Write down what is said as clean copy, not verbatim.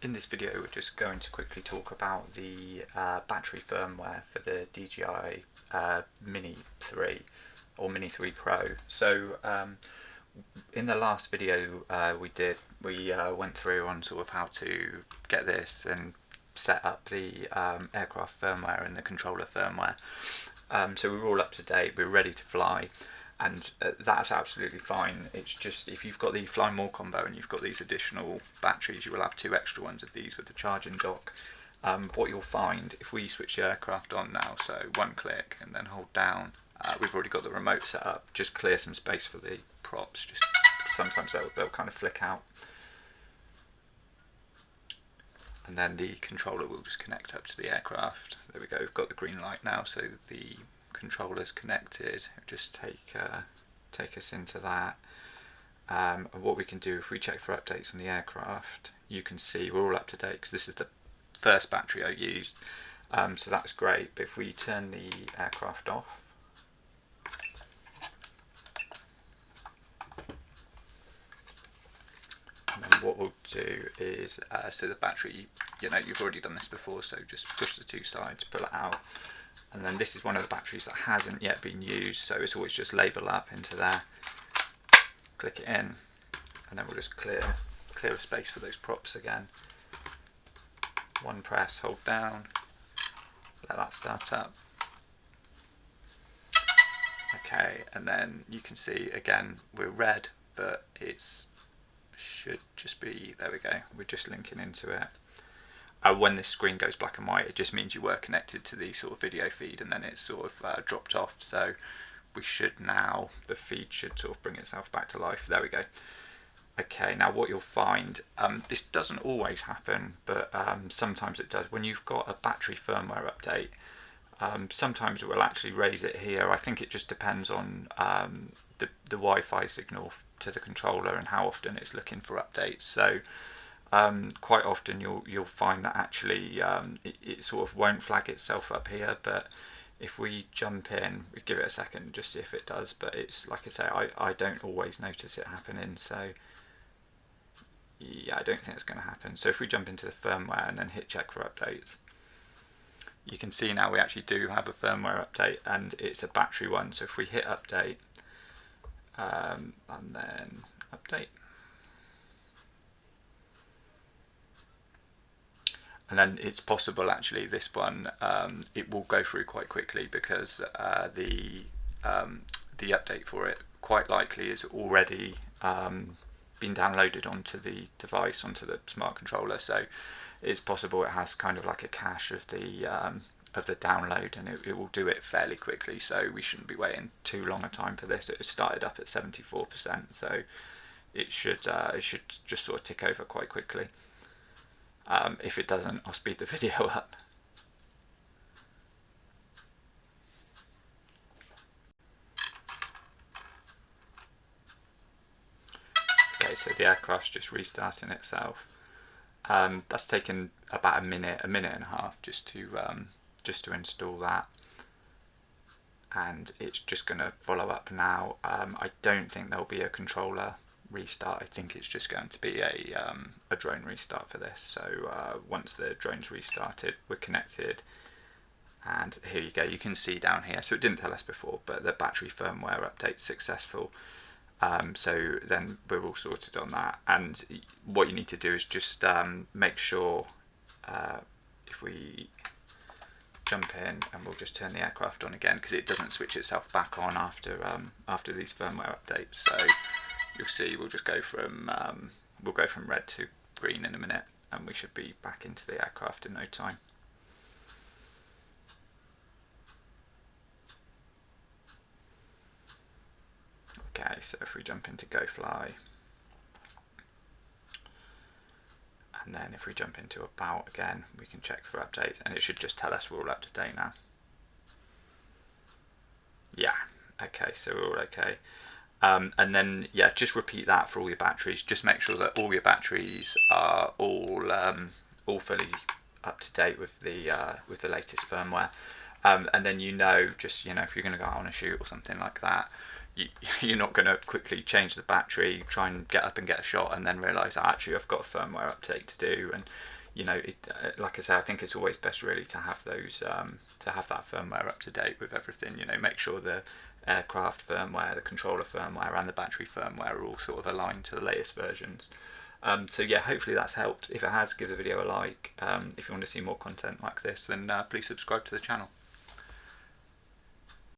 In this video we're just going to quickly talk about the battery firmware for the DJI Mini 3 or Mini 3 Pro. So in the last video we went through on sort of how to get this and set up the aircraft firmware and the controller firmware. So we're all up to date, we're ready to fly. And that's absolutely fine. It's just if you've got the Fly More combo and you've got these additional batteries, you will have two extra ones of these with the charging dock. What you'll find if we switch the aircraft on now, so one click and then hold down, we've already got the remote set up. Just clear some space for the props. Just sometimes they'll kind of flick out, and then the controller will just connect up to the aircraft. There we go. We've got the green light now, so the controller's connected. Just take us into that. And what we can do, if we check for updates on the aircraft, you can see we're all up to date because this is the first battery I used. So that's great. But if we turn the aircraft off, and then what we'll do is, so the battery, you've already done this before, so just push the two sides, pull it out. And then this is one of the batteries that hasn't yet been used, so it's always just label up into there, click it in, and then we'll just clear a space for those props again. One press, hold down, let that start up. Okay, and then you can see again we're red, but it's should just be, there we go, we're just linking into it. When this screen goes black and white, it just means you were connected to the sort of video feed, and then it's sort of dropped off. So we should now, the feed should sort of bring itself back to life. There we go. Okay, now what you'll find, this doesn't always happen, but sometimes it does. When you've got a battery firmware update, sometimes it will actually raise it here. I think it just depends on the Wi-Fi signal to the controller and how often it's looking for updates. So quite often you'll find that actually it sort of won't flag itself up here, but if we jump in, we give it a second just see if it does. But it's like I say, I don't always notice it happening, so yeah, I don't think it's going to happen. So if we jump into the firmware and then hit check for updates, you can see now we actually do have a firmware update, and it's a battery one. So if we hit update and then update, and then it's possible actually this one it will go through quite quickly because the update for it quite likely is already been downloaded onto the device, onto the smart controller. So it's possible it has kind of like a cache of the download, and it will do it fairly quickly. So we shouldn't be waiting too long a time for this. It started up at 74%, so it should just sort of tick over quite quickly. If it doesn't, I'll speed the video up. Okay, so the aircraft's just restarting itself. That's taken about a minute and a half just to install that, and it's just going to follow up now. I don't think there'll be a controller restart. I think it's just going to be a drone restart for this. So once the drone's restarted, we're connected, and here you go. You can see down here, so it didn't tell us before, but the battery firmware update successful. So then we're all sorted on that, and what you need to do is just make sure if we jump in, and we'll just turn the aircraft on again because it doesn't switch itself back on after these firmware updates. So you'll see we'll just go from red to green in a minute, and we should be back into the aircraft in no time. Okay, so if we jump into Go Fly, and then if we jump into About again, we can check for updates, and it should just tell us we're all up to date now. Yeah, okay, so we're all okay. And then yeah, just repeat that for all your batteries. Just make sure that all your batteries are all fully up to date with the latest firmware. And then just if you're going to go out on a shoot or something like that, you're not going to quickly change the battery, try and get up and get a shot, and then realise actually I've got a firmware update to do. And like I say, I think it's always best really to have those to have that firmware up to date with everything. Make sure the aircraft firmware, the controller firmware, and the battery firmware are all sort of aligned to the latest versions. So yeah, hopefully that's helped. If it has, give the video a like. If you want to see more content like this, then please subscribe to the channel.